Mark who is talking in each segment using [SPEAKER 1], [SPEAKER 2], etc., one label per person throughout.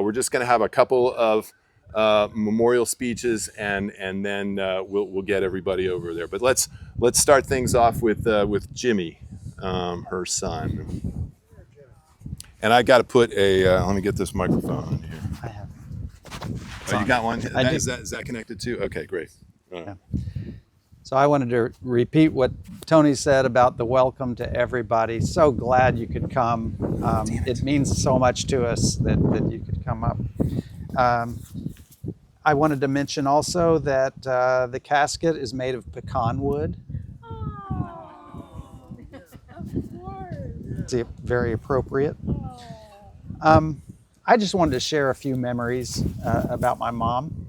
[SPEAKER 1] we're just going to have a couple of memorial speeches, and then we'll get everybody over there. But let's start things off with Jimmy, her son. And I got to put a. Let me get this microphone on here.
[SPEAKER 2] I have.
[SPEAKER 1] Oh, you got one? Is
[SPEAKER 2] do.
[SPEAKER 1] that connected too? Okay, great.
[SPEAKER 2] Yeah. So I wanted to repeat what Tony said about the welcome to everybody. So glad you could come. It means so much to us that you could come up. I wanted to mention also that the casket is made of pecan wood. It's very appropriate. I just wanted to share a few memories about my mom.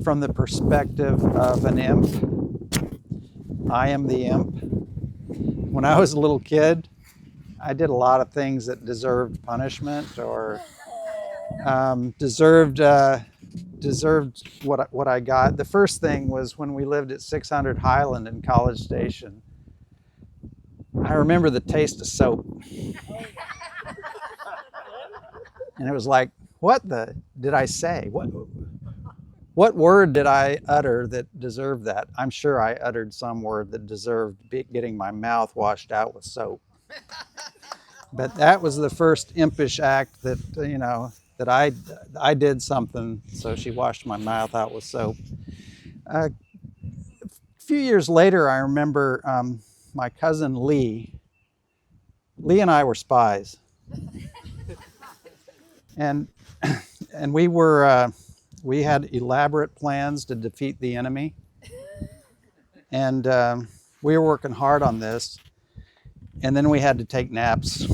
[SPEAKER 2] From the perspective of an imp, I am the imp. When I was a little kid, I did a lot of things that deserved punishment or deserved what I got. The first thing was when we lived at 600 Highland in College Station. I remember the taste of soap. And it was like, what did I say? What word did I utter that deserved that? I'm sure I uttered some word that deserved getting my mouth washed out with soap. But that was the first impish act that, that I did something, so she washed my mouth out with soap. A few years later, I remember my cousin Lee and I were spies. And we had elaborate plans to defeat the enemy. And we were working hard on this. And then we had to take naps.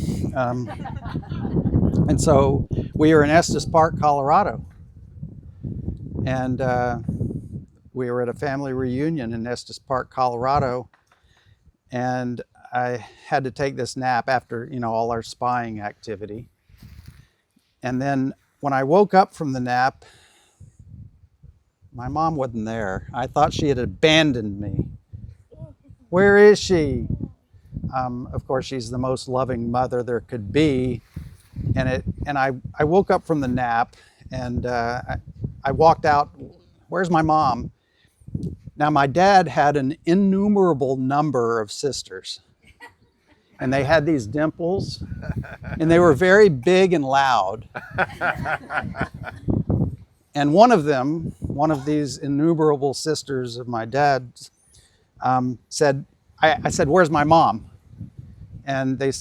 [SPEAKER 2] And so we were in Estes Park, Colorado. And we were at a family reunion in Estes Park, Colorado. And I had to take this nap after, all our spying activity. And then when I woke up from the nap, my mom wasn't there. I thought she had abandoned me. Where is she? Of course, she's the most loving mother there could be. And I woke up from the nap and I walked out. Where's my mom? Now, my dad had an innumerable number of sisters. And they had these dimples, and they were very big and loud. And one of these innumerable sisters of my dad, said, I said, where's my mom? And they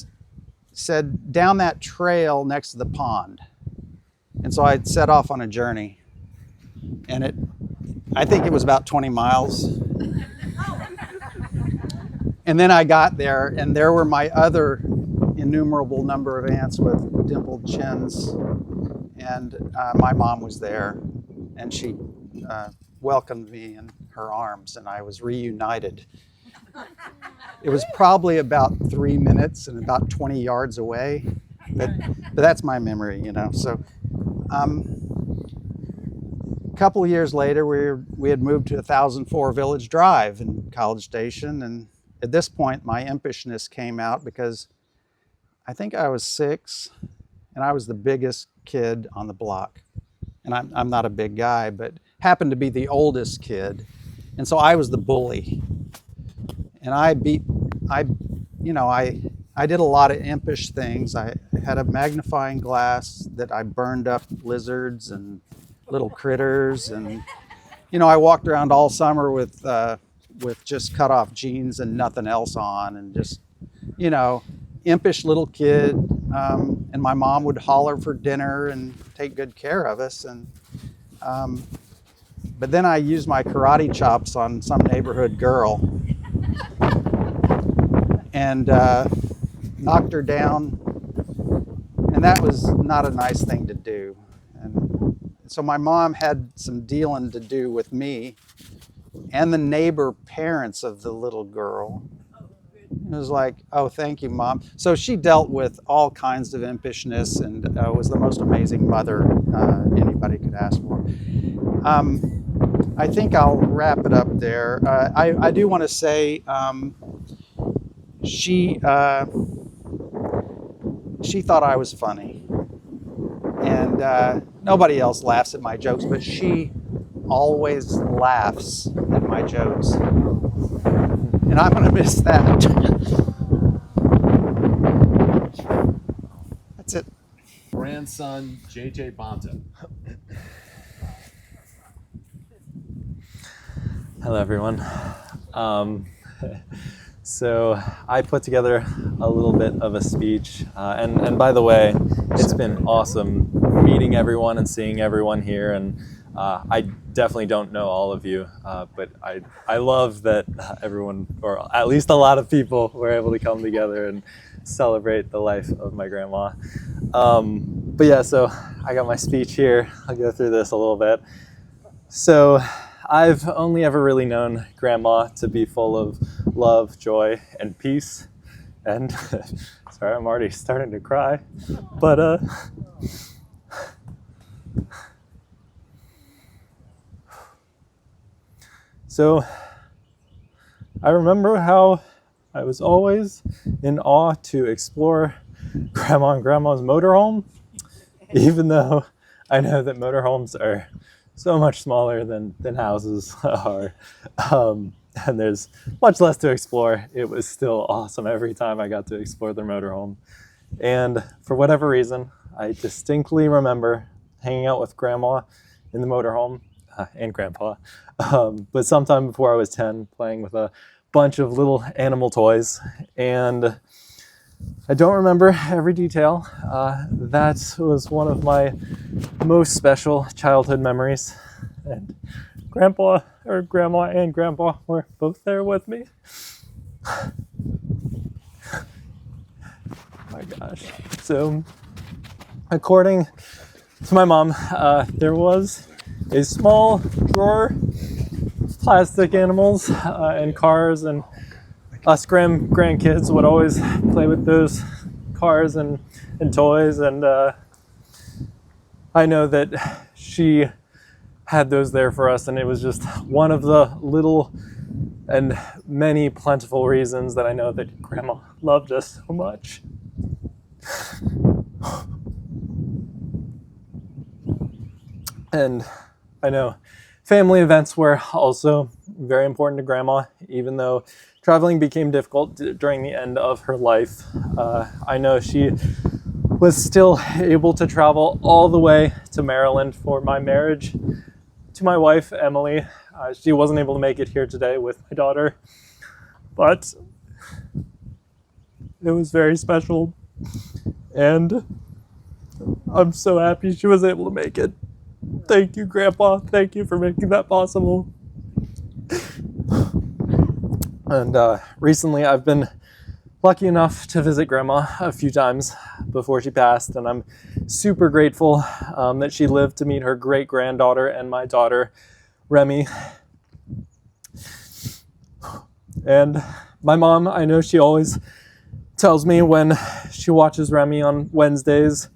[SPEAKER 2] said, down that trail next to the pond. And so I set off on a journey. And I think it was about 20 miles. And then I got there, and there were my other innumerable number of aunts with dimpled chins. And my mom was there, and she welcomed me in her arms, and I was reunited. It was probably about 3 minutes and about 20 yards away, but that's my memory, So a couple of years later, we had moved to 1004 Village Drive in College Station, and at this point, my impishness came out because I think I was 6, and I was the biggest kid on the block. And I'm not a big guy, but happened to be the oldest kid. And so I was the bully. And I did a lot of impish things. I had a magnifying glass that I burned up lizards and little critters. And, I walked around all summer with just cut off jeans and nothing else on, and just, impish little kid. And my mom would holler for dinner and take good care of us. And but then I used my karate chops on some neighborhood girl and knocked her down. And that was not a nice thing to do. And so my mom had some dealing to do with me and the neighbor parents of the little girl. It was like, oh, thank you, Mom. So she dealt with all kinds of impishness and was the most amazing mother anybody could ask for. I think I'll wrap it up there. I do want to say she thought I was funny. nobody else laughs at my jokes, but she always laughs at my jokes. And I'm going to miss that. That's it.
[SPEAKER 1] Grandson, JJ Bonta.
[SPEAKER 3] Hello, everyone. So I put together a little bit of a speech, and by the way, it's been awesome meeting everyone and seeing everyone here, and I definitely don't know all of you, but I love that everyone, or at least a lot of people, were able to come together and celebrate the life of my grandma. But yeah, so I got my speech here. I'll go through this a little bit. So I've only ever really known Grandma to be full of love, joy, and peace. And sorry, I'm already starting to cry. But so I remember how I was always in awe to explore Grandma and Grandma's motorhome, even though I know that motorhomes are so much smaller than houses are, and there's much less to explore. It was still awesome every time I got to explore their motorhome. And for whatever reason, I distinctly remember hanging out with Grandma in the motorhome, and Grandpa, but sometime before I was 10, playing with a bunch of little animal toys. And I don't remember every detail. That was one of my most special childhood memories. And Grandma and Grandpa were both there with me. My gosh. So, according to my mom, there was a small drawer, plastic animals, and cars, and us grandkids would always play with those cars and toys, and I know that she had those there for us, and it was just one of the little and many plentiful reasons that I know that Grandma loved us so much. And I know family events were also very important to Grandma, even though traveling became difficult during the end of her life. I know she was still able to travel all the way to Maryland for my marriage to my wife, Emily. She wasn't able to make it here today with my daughter, but it was very special, and I'm so happy she was able to make it. Thank you, Grandpa. Thank you for making that possible. And recently I've been lucky enough to visit Grandma a few times before she passed, and I'm super grateful that she lived to meet her great-granddaughter and my daughter, Remy. And my mom, I know she always tells me when she watches Remy on Wednesdays,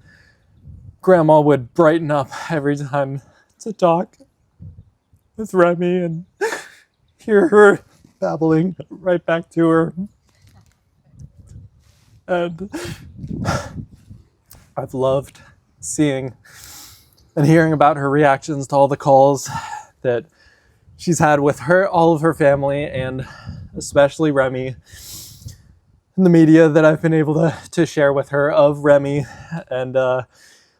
[SPEAKER 3] Grandma would brighten up every time to talk with Remy and hear her babbling right back to her. And I've loved seeing and hearing about her reactions to all the calls that she's had with all of her family, and especially Remy, and the media that I've been able to share with her of Remy. And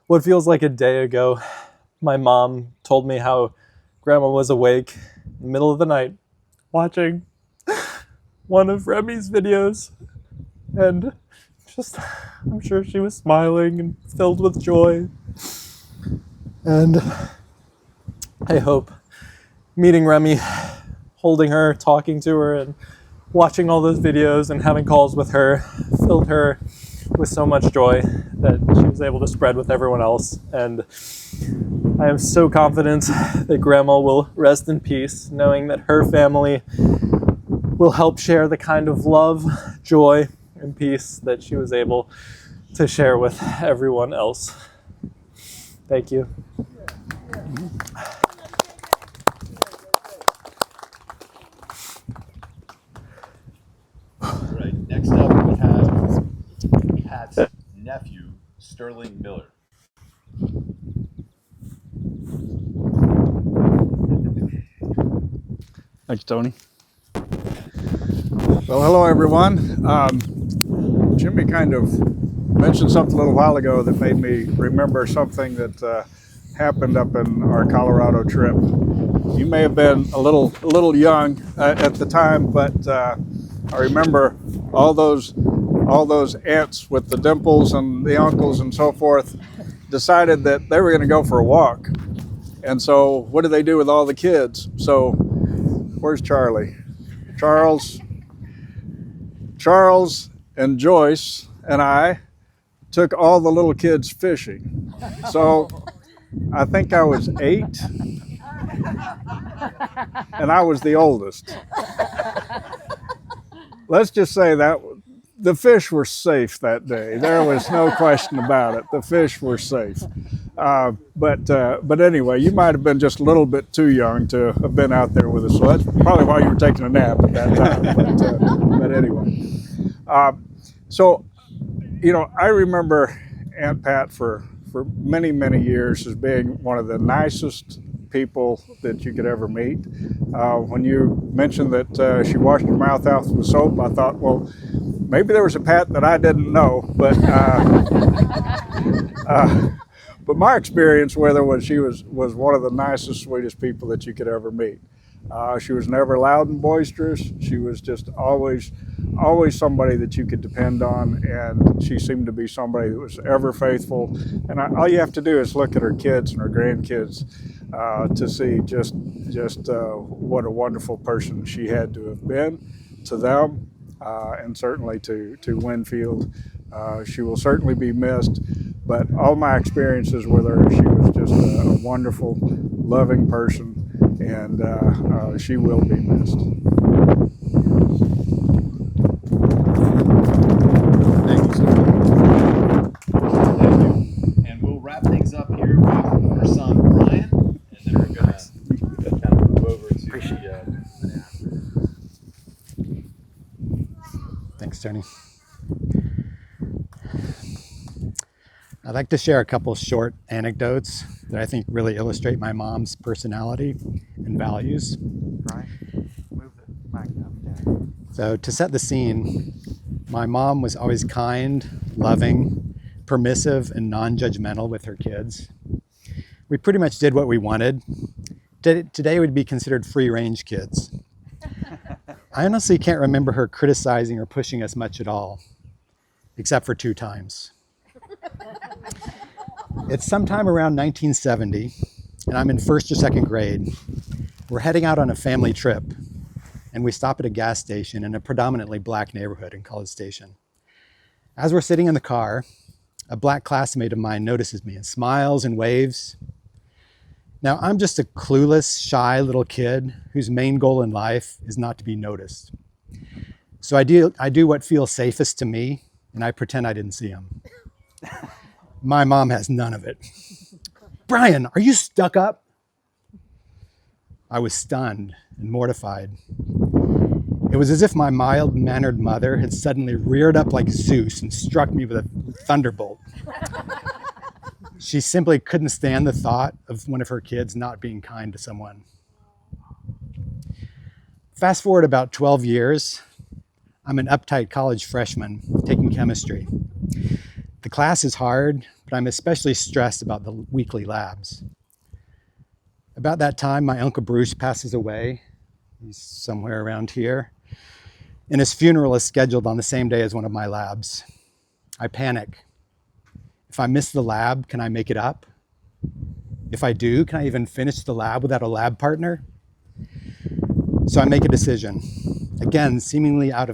[SPEAKER 3] what feels like a day ago, my mom told me how Grandma was awake in the middle of the night watching one of Remy's videos, and just, I'm sure she was smiling and filled with joy. And I hope meeting Remy, holding her, talking to her, and watching all those videos and having calls with her filled her with so much joy that she was able to spread with everyone else. And I am so confident that Grandma will rest in peace, knowing that her family will help share the kind of love, joy, and peace that she was able to share with everyone else. Thank you.
[SPEAKER 1] All right, next up we have Pat's nephew, Sterling Miller.
[SPEAKER 4] Thanks, Tony. Well, hello, everyone. Jimmy kind of mentioned something a little while ago that made me remember something that happened up in our Colorado trip. You may have been a little young at the time, but I remember all those aunts with the dimples and the uncles and so forth decided that they were going to go for a walk. And so what did they do with all the kids? So where's Charlie? Charles and Joyce and I took all the little kids fishing. So I think I was 8 and I was the oldest. Let's just say that the fish were safe that day. There was no question about it. The fish were safe. But anyway, you might have been just a little bit too young to have been out there with us. So that's probably why you were taking a nap at that time. But anyway. So, you know, I remember Aunt Pat for many, many years as being one of the nicest people that you could ever meet. When you mentioned that she washed her mouth out with soap, I thought, well, maybe there was a Pat that I didn't know, but my experience with her was she was one of the nicest, sweetest people that you could ever meet. She was never loud and boisterous. She was just always somebody that you could depend on, and she seemed to be somebody that was ever faithful. And all you have to do is look at her kids and her grandkids to see just what a wonderful person she had to have been to them, and certainly to Winfield. She will certainly be missed, but all my experiences with her, she was just a wonderful, loving person, and she will be missed.
[SPEAKER 1] Thank you, sir. Thank you. And we'll wrap things up here with her son, Brian, and then we're going to kind of move over to
[SPEAKER 2] Thanks, Tony. I'd like to share a couple short anecdotes that I think really illustrate my mom's personality and values.
[SPEAKER 5] Right. Move the mic up.
[SPEAKER 2] So to set the scene, my mom was always kind, loving, permissive, and non-judgmental with her kids. We pretty much did what we wanted. Today would be considered free-range kids. I honestly can't remember her criticizing or pushing us much at all, except for 2 times. It's sometime around 1970, and I'm in 1st or 2nd grade. We're heading out on a family trip, and we stop at a gas station in a predominantly black neighborhood in College Station. As we're sitting in the car, a black classmate of mine notices me and smiles and waves. Now, I'm just a clueless, shy little kid whose main goal in life is not to be noticed. So I do what feels safest to me, and I pretend I didn't see him. My mom has none of it. Brian, are you stuck up? I was stunned and mortified. It was as if my mild-mannered mother had suddenly reared up like Zeus and struck me with a thunderbolt. She simply couldn't stand the thought of one of her kids not being kind to someone. Fast forward about 12 years, I'm an uptight college freshman taking chemistry. The class is hard, but I'm especially stressed about the weekly labs. About that time, my Uncle Bruce passes away. He's somewhere around here. And his funeral is scheduled on the same day as one of my labs. I panic. If I miss the lab, can I make it up? If I do, can I even finish the lab without a lab partner? So I make a decision. Again, seemingly I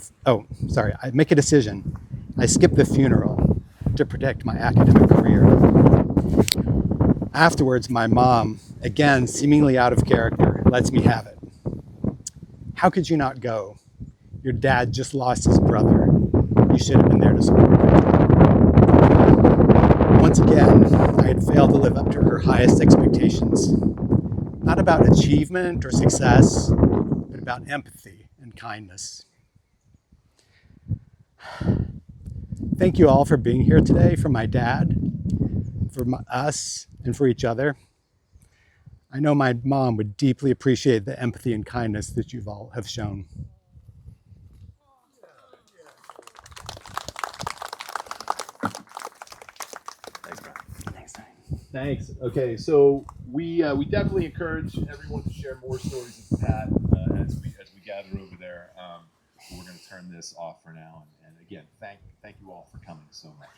[SPEAKER 2] make a decision. I skip the funeral to protect my academic career. Afterwards, my mom, again, seemingly out of character, lets me have it. How could you not go? Your dad just lost his brother. You should have been there to support him. Once again, I had failed to live up to her highest expectations. Not about achievement or success, but about empathy and kindness. Thank you all for being here today, for my dad, for us, and for each other.
[SPEAKER 6] I know my mom would deeply appreciate the empathy and kindness that you've all have shown.
[SPEAKER 1] Thanks. Okay, so we definitely encourage everyone to share more stories of Pat as we gather over there. We're going to turn this off for now, and again, thank you all for coming so much.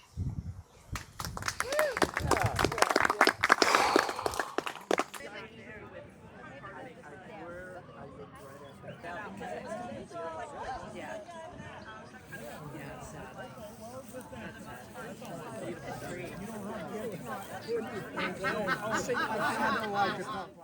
[SPEAKER 7] I'll say, I don't know why I could talk.